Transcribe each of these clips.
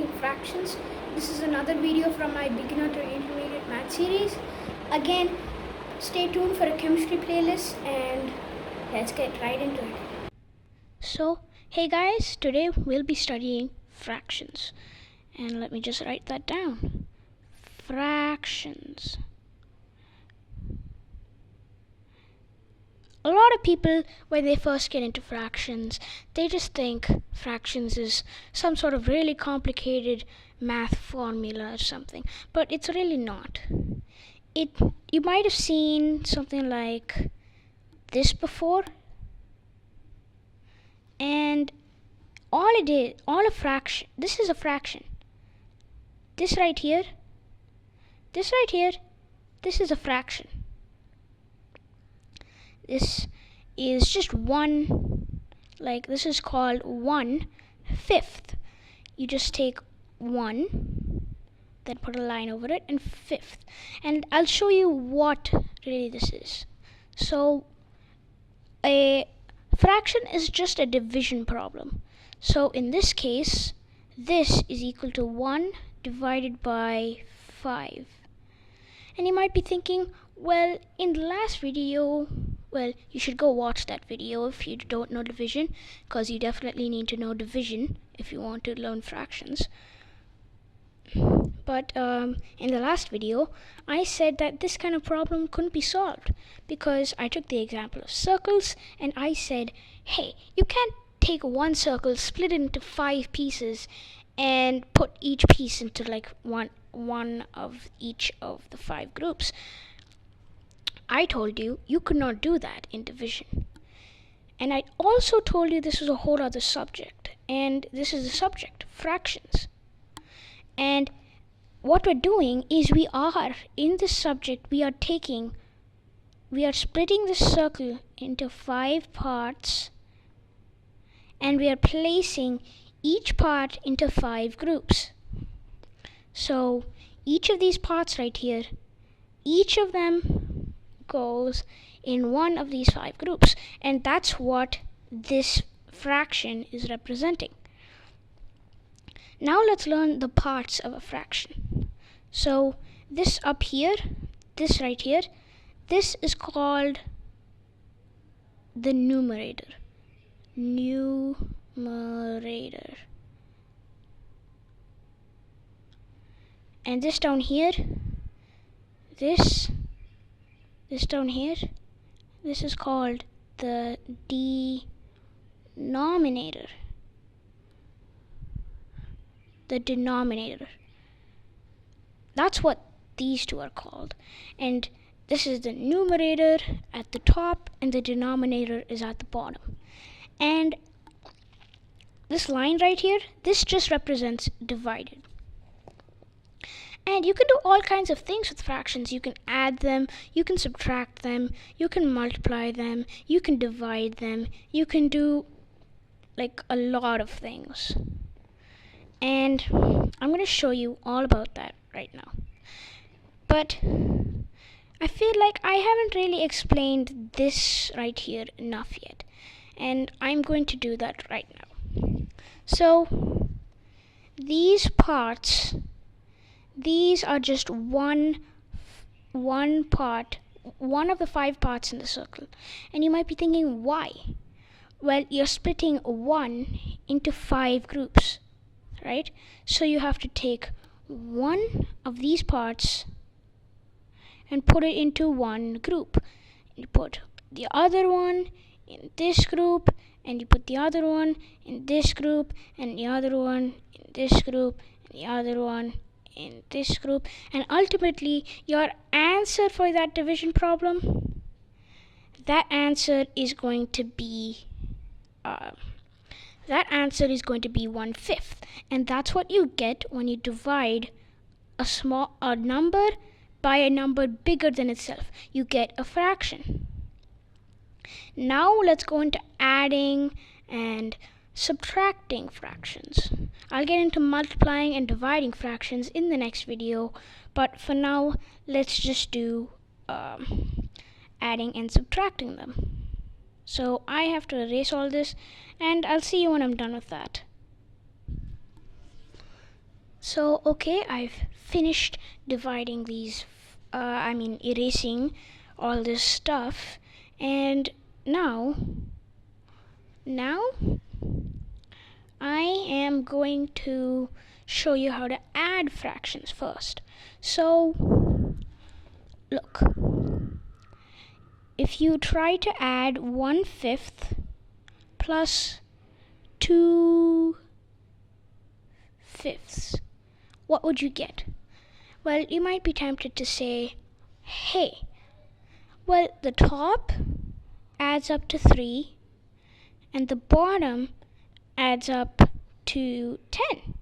studying fractions. This is another video from my beginner to intermediate math series. Again, stay tuned for a chemistry playlist and let's get right into it. So, hey guys, today we'll be studying fractions. And let me just write that down. Fractions. A lot of people, when they first get into fractions, they just think fractions is some sort of really complicated math formula or something, but it's really not. You might have seen something like this before, and this is a fraction. This right here, this is a fraction. This is just this is called 1/5. You just take 1, then put a line over it, and 5th. And I'll show you what really this is. So, a fraction is just a division problem. So, in this case, this is equal to 1 divided by 5. And you might be thinking, well, in the last video, you should go watch that video if you don't know division, because you definitely need to know division if you want to learn fractions. But in the last video, I said that this kind of problem couldn't be solved because I took the example of circles and I said, hey, you can't take one circle, split it into 5 pieces, and put each piece into like one of each of the 5 groups. I told you could not do that in division. And I also told you this was a whole other subject. And this is the subject, fractions. And what we're doing is in this subject, we are splitting the circle into 5 parts. And we are placing each part into 5 groups. So each of these parts right here, each of them goes in one of these 5 groups, and that's what this fraction is representing. Now let's learn the parts of a fraction. So this up here, this right here, this is called the numerator. And this down here, this down here, this is called the denominator. That's what these two are called. And this is the numerator at the top and the denominator is at the bottom. And this line right here, this just represents divided. And you can do all kinds of things with fractions. You can add them, you can subtract them, you can multiply them, you can divide them, you can do like a lot of things. And I'm going to show you all about that right now. But I feel like I haven't really explained this right here enough yet. And I'm going to do that right now. So these parts, these are just one part, one of the 5 parts in the circle. And you might be thinking, why? Well, you're splitting 1 into 5 groups, right? So you have to take one of these parts and put it into one group. You put the other one in this group, and you put the other one in this group, and the other one in this group, and the other one in this group, and ultimately your answer for that division problem, that answer is going to be 1/5, and that's what you get when you divide a number by a number bigger than itself. You get a fraction. Now let's go into adding and subtracting fractions. I'll get into multiplying and dividing fractions in the next video, but for now, let's just do adding and subtracting them. So I have to erase all this, and I'll see you when I'm done with that. So, okay, I've finished dividing these, erasing all this stuff. And now I am going to show you how to add fractions first. So, look, if you try to add 1/5 plus 2/5, what would you get? Well, you might be tempted to say, hey, well, the top adds up to 3 and the bottom adds up to 10.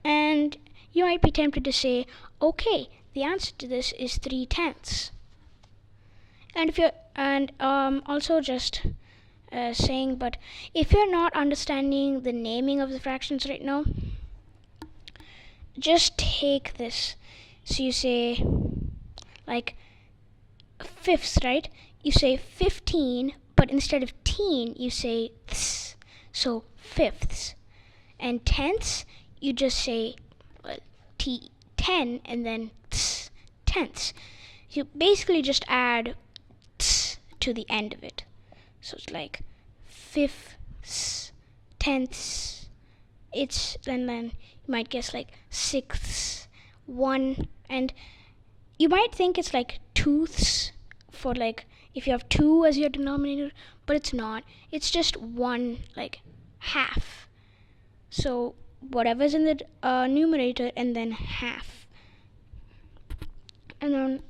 And you might be tempted to say, okay, the answer to this is 3/10. And if you're, also just saying, but if you're not understanding the naming of the fractions right now, just take this. So you say, like, fifths, right? You say 15, but instead of teen, you say th. So fifths. And tenths, you just say 10 and then th, tenths. You basically just add th to the end of it. So it's like fifths, tenths. And then you might guess like sixths, 1, and you might think it's like tooths for like if you have 2 as your denominator, but it's not. It's just 1, like half. So whatever's in the numerator and then half. And then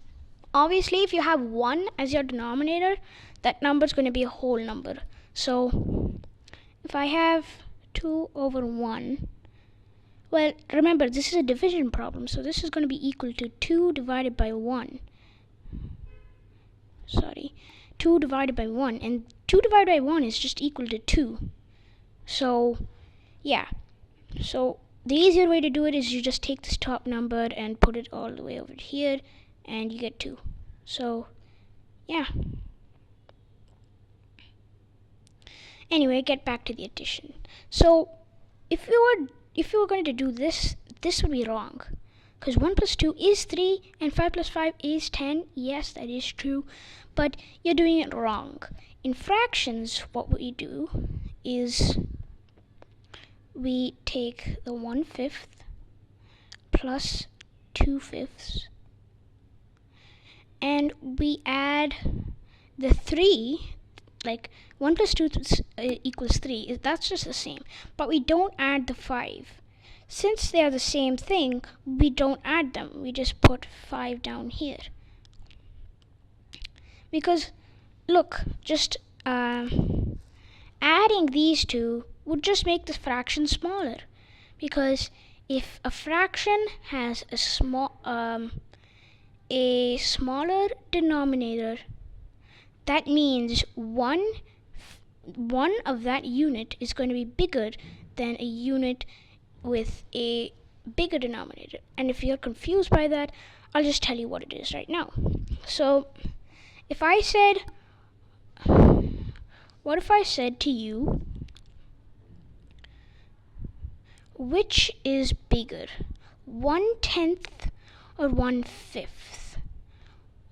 obviously if you have 1 as your denominator, that number is going to be a whole number. So if I have 2/1, well, remember, this is a division problem, so this is going to be equal to 2 divided by 1. 2 divided by 1, and 2 divided by 1 is just equal to 2. So, yeah. So, the easier way to do it is you just take this top number and put it all the way over here, and you get 2. So, yeah. Anyway, get back to the addition. So, if you were going to do this, this would be wrong. Because 1 plus 2 is 3 and 5 plus 5 is 10. Yes, that is true. But you're doing it wrong. In fractions, what we do is we take the 1/5 plus 2/5 and we add the 3, like 1 plus 2 equals 3. That's just the same. But we don't add the 5. Since they are the same thing, we don't add them. We just put 5 down here. Because, look, just adding these two would just make the fraction smaller. Because if a fraction has a smaller denominator, that means one of that unit is going to be bigger than a unit with a bigger denominator. And if you're confused by that, I'll just tell you what it is right now. So what if I said to you, which is bigger, 1/10 or 1/5?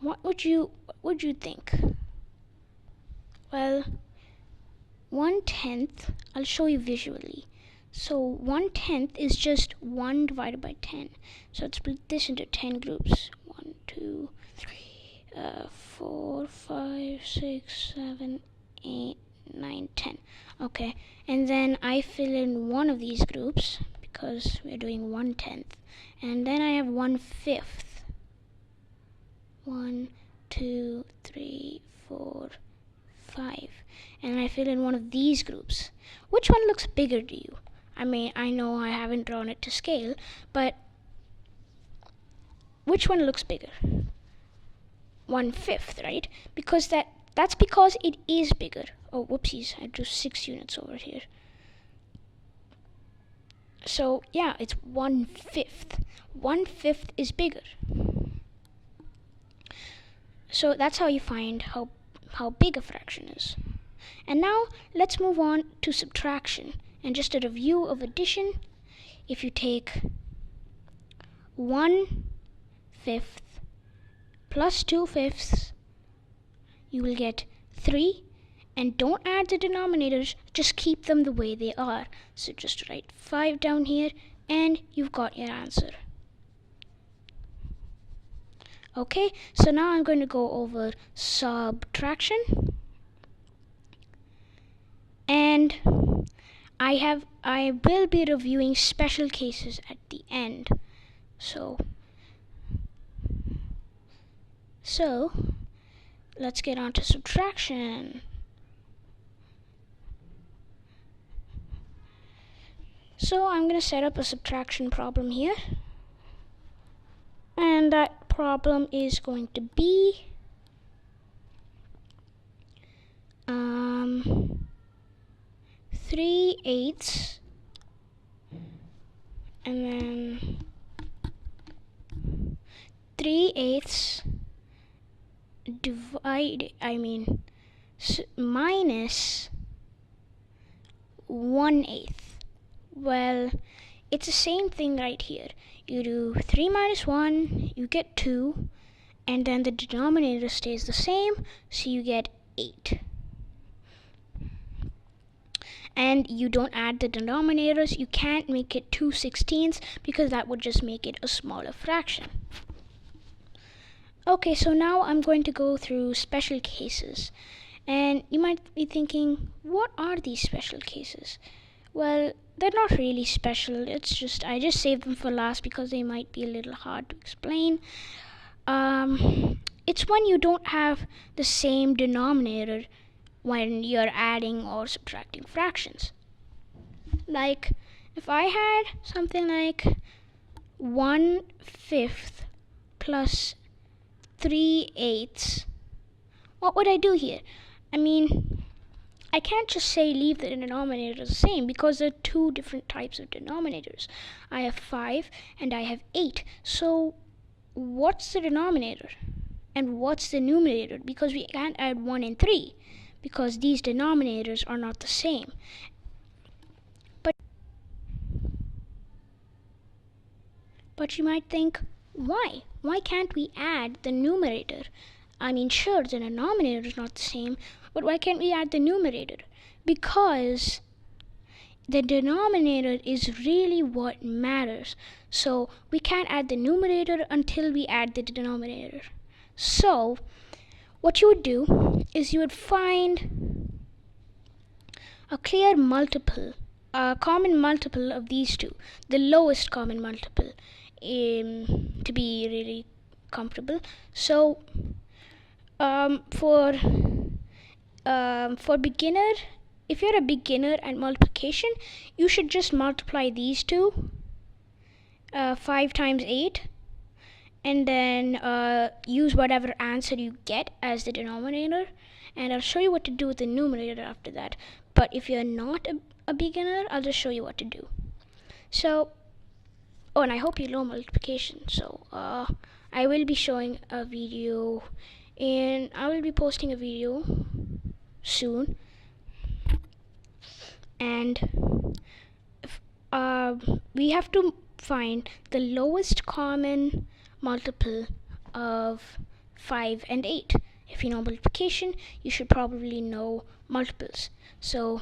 What would you think? Well, 1/10, I'll show you visually. So 1/10 is just 1 divided by 10. So let's split this into 10 groups. 1, 2, 3, 4, 5, 6, 7, 8, 9, 10. Okay, and then I fill in one of these groups because we're doing 1/10. And then I have 1/5. 1, 2, 3, 4, 5. And I fill in one of these groups. Which one looks bigger to you? I mean, I know I haven't drawn it to scale, but which one looks bigger? 1/5, right? Because that's because it is bigger. Oh, whoopsies, I drew 6 units over here. So, yeah, it's 1/5. 1/5 is bigger. So that's how you find how big a fraction is. And now let's move on to subtraction. And just a review of addition, if you take 1/5 plus 2/5, you will get 3. And don't add the denominators, just keep them the way they are. So just write 5 down here and you've got your answer. Okay, so now I'm going to go over subtraction. And I will be reviewing special cases at the end. So let's get on to subtraction. So I'm going to set up a subtraction problem here. And that problem is going to be 3/8 and then 3/8 minus 1/8. Well, it's the same thing right here. You do 3 minus 1, you get 2, and then the denominator stays the same, so you get 8. And you don't add the denominators. You can't make it 2/16 because that would just make it a smaller fraction. Okay, so now I'm going to go through special cases. And you might be thinking, what are these special cases? Well, they're not really special. It's just I just saved them for last because they might be a little hard to explain. It's when you don't have the same denominator when you're adding or subtracting fractions. Like if I had something like 1/5 plus 3/8, what would I do here? I mean, I can't just say leave the denominator the same because there are two different types of denominators. I have 5 and I have 8. So what's the denominator and what's the numerator? Because we can't add 1 and 3 because these denominators are not the same. But you might think, why? Why can't we add the numerator? I mean, sure, the denominator is not the same, but why can't we add the numerator? Because the denominator is really what matters. So we can't add the numerator until we add the denominator. So what you would do is you would find a clear multiple, a common multiple of these two, the lowest common multiple, to be really comfortable. So for beginner, if you're a beginner at multiplication, you should just multiply these two, 5 times 8, and then use whatever answer you get as the denominator, and I'll show you what to do with the numerator after that. But if you're not a beginner, I'll just show you what to do. So, and I hope you know multiplication. So I will be showing a video, and I will be posting a video soon. And we have to find the lowest common multiple of 5 and 8. If you know multiplication, you should probably know multiples. So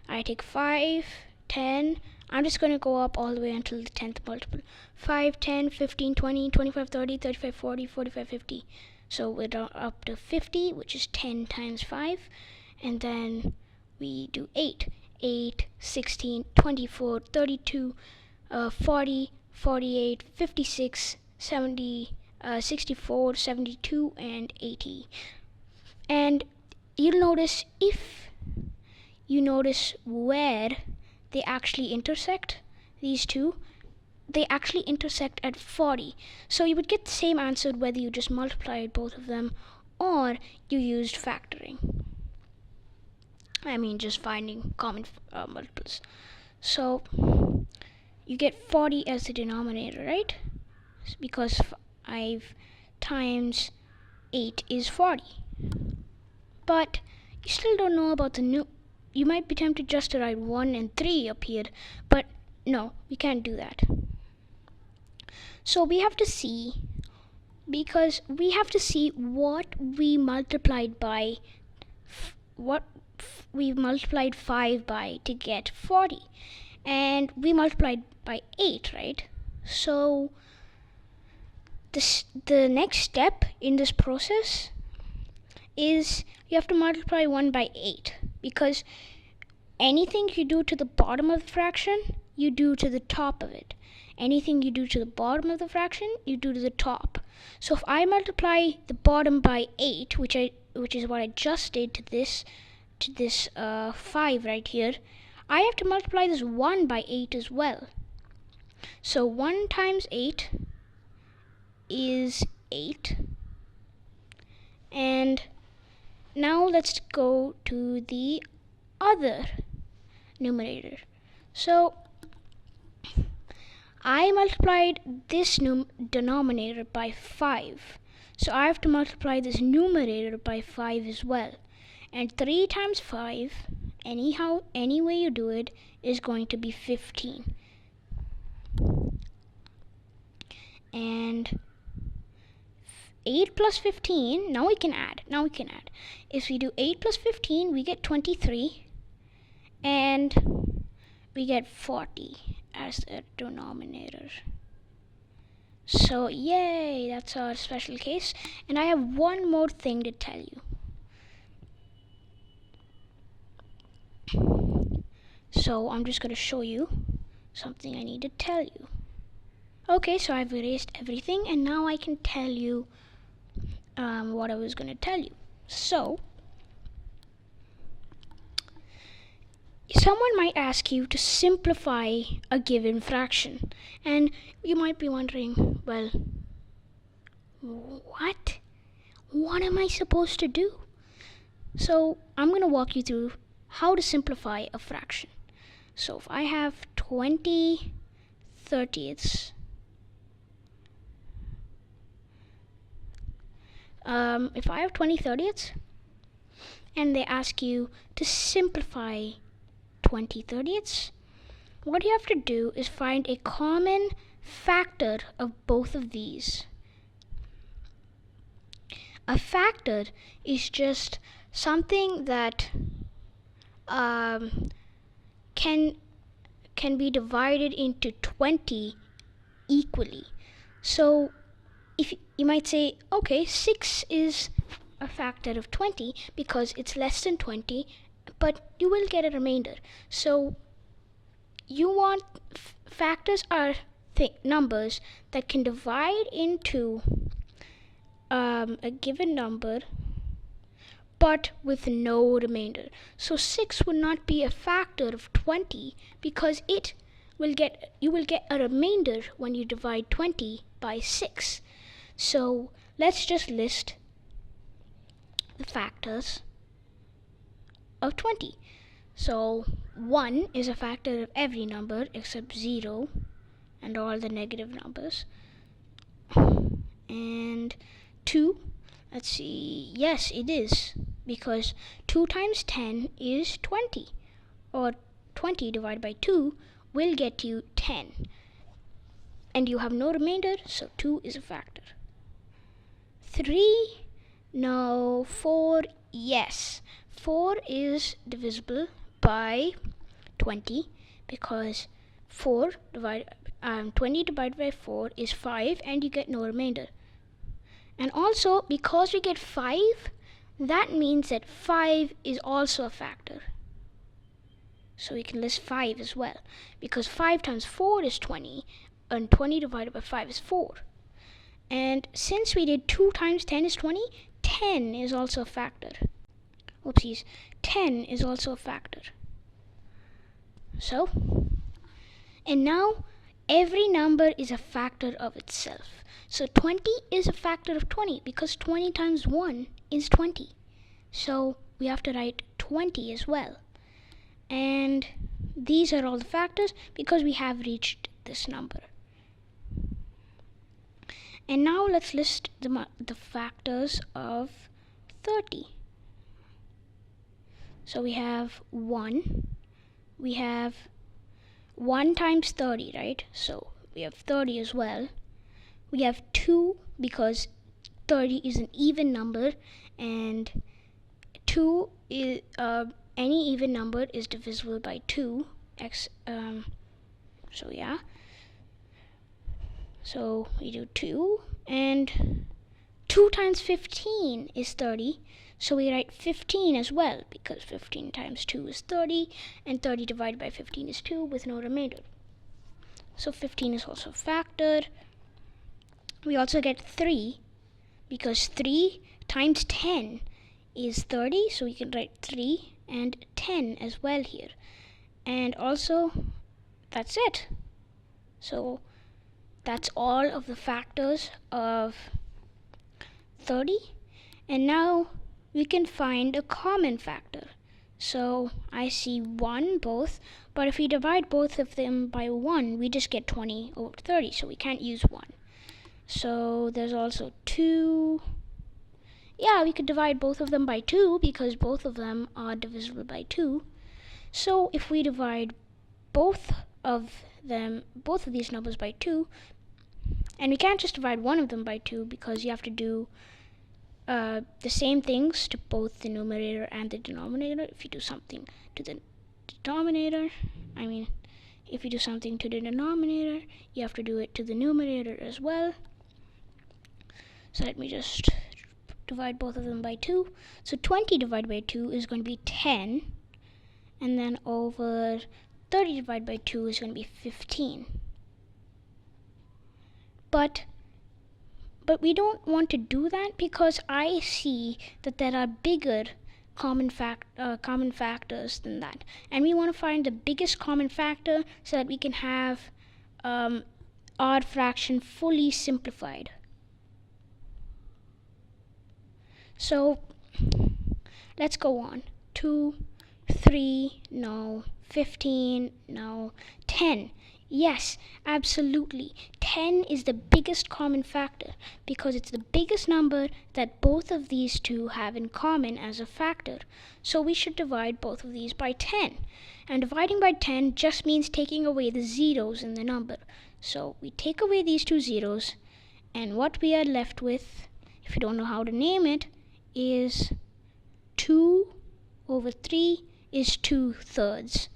I take 5, 10. I'm just going to go up all the way until the 10th multiple. 5, 10, 15, 20, 25, 30, 35, 40, 45, 50. So we're up to 50, which is 10 times 5. And then we do 8. 8, 16, 24, 32, 40, 48, 56, 70, 64, 72, and 80. And you'll notice, if you notice where they actually intersect, these two, they actually intersect at 40. So you would get the same answer whether you just multiplied both of them or you used factoring. I mean, just finding common multiples. So you get 40 as the denominator, right? Because 5 times 8 is 40. But you still don't know about the you might be tempted just to write 1 and 3 up here, but no, we can't do that. So we have to see, because we have to see what we multiplied by, what we multiplied 5 by to get 40. And we multiplied by 8, right? So the next step in this process is you have to multiply 1 by 8, because anything you do to the bottom of the fraction, you do to the top of it. Anything you do to the bottom of the fraction, you do to the top. So if I multiply the bottom by 8, which is what I just did to this 5 right here, I have to multiply this 1 by 8 as well. So 1 times 8 is 8. And now let's go to the other numerator. So I multiplied this denominator by 5. So I have to multiply this numerator by 5 as well. And 3 times 5, any way you do it, is going to be 15. And 8 plus 15, now we can add. If we do 8 plus 15, we get 23. And we get 40 as the denominator. So yay, that's our special case. And I have one more thing to tell you. So I'm just going to show you something I need to tell you. Okay, so I've erased everything, and now I can tell you what I was going to tell you. So someone might ask you to simplify a given fraction, and you might be wondering, well, what am I supposed to do? So I'm going to walk you through how to simplify a fraction. So if I have 20 30ths, if I have 20 30ths and they ask you to simplify 20 30ths, what you have to do is find a common factor of both of these. A factor is just something that can be divided into 20 equally. So if you might say, okay, 6 is a factor of 20 because it's less than 20, but you will get a remainder. So you want factors are numbers that can divide into a given number but with no remainder. So 6 would not be a factor of 20 because you will get a remainder when you divide 20 by 6. So let's just list the factors of 20. So 1 is a factor of every number except 0 and all the negative numbers. And 2, let's see, yes, it is, because 2 times 10 is 20, or 20 divided by 2 will get you 10. And you have no remainder, so 2 is a factor. 3, no. 4, yes. 4 is divisible by 20 because 20 divided by 4 is 5 and you get no remainder. And also, because we get 5, that means that 5 is also a factor. So we can list 5 as well, because 5 times 4 is 20, and 20 divided by 5 is 4. And since we did 2 times 10 is 20, 10 is also a factor. Oopsies, 10 is also a factor. So, and now every number is a factor of itself. So 20 is a factor of 20 because 20 times 1 is 20. So we have to write 20 as well. And these are all the factors because we have reached this number. And now let's list the factors of 30. So we have 1. We have 1 times 30, right? So we have 30 as well. We have 2 because 30 is an even number, and 2 is any even number is divisible by 2. So yeah. So we do 2, and 2 times 15 is 30. So we write 15 as well, because 15 times 2 is 30, and 30 divided by 15 is 2 with no remainder. So 15 is also a factor. We also get 3, because 3 times 10 is 30, so we can write 3 and 10 as well here. And also, that's it. So that's all of the factors of 30. And now we can find a common factor. So I see 1 both, but if we divide both of them by 1, we just get 20 over 30, so we can't use 1. So there's also 2. Yeah, we could divide both of them by 2 because both of them are divisible by 2. So if we divide both of these numbers by 2, and we can't just divide one of them by 2 because you have to do the same things to both the numerator and the denominator. If you do something to the denominator, if you do something to the denominator, you have to do it to the numerator as well. So let me just divide both of them by 2. So 20 divided by 2 is going to be 10, and then over 30 divided by 2 is going to be 15. But we don't want to do that because I see that there are bigger common factors than that, and we want to find the biggest common factor so that we can have odd fraction fully simplified. So let's go on. 2, 3, no. 15, no. 10. Yes, absolutely. 10 is the biggest common factor because it's the biggest number that both of these two have in common as a factor. So we should divide both of these by 10. And dividing by 10 just means taking away the zeros in the number. So we take away these 2 zeros, and what we are left with, if you don't know how to name it, is 2 over 3 is 2/3.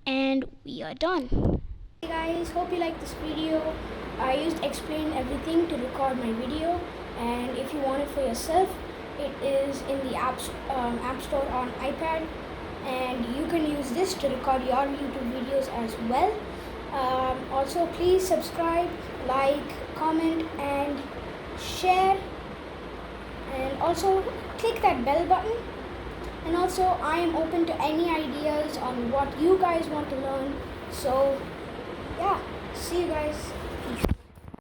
And we are done. Hey guys, hope you like this video. I used explain everything to record my video, and if you want it for yourself, it is in the app store on iPad, and you can use this to record your YouTube videos as well. Also, please subscribe, like, comment, and share, and also click that bell button. And also, I am open to any ideas on what you guys want to learn. So yeah, see you guys.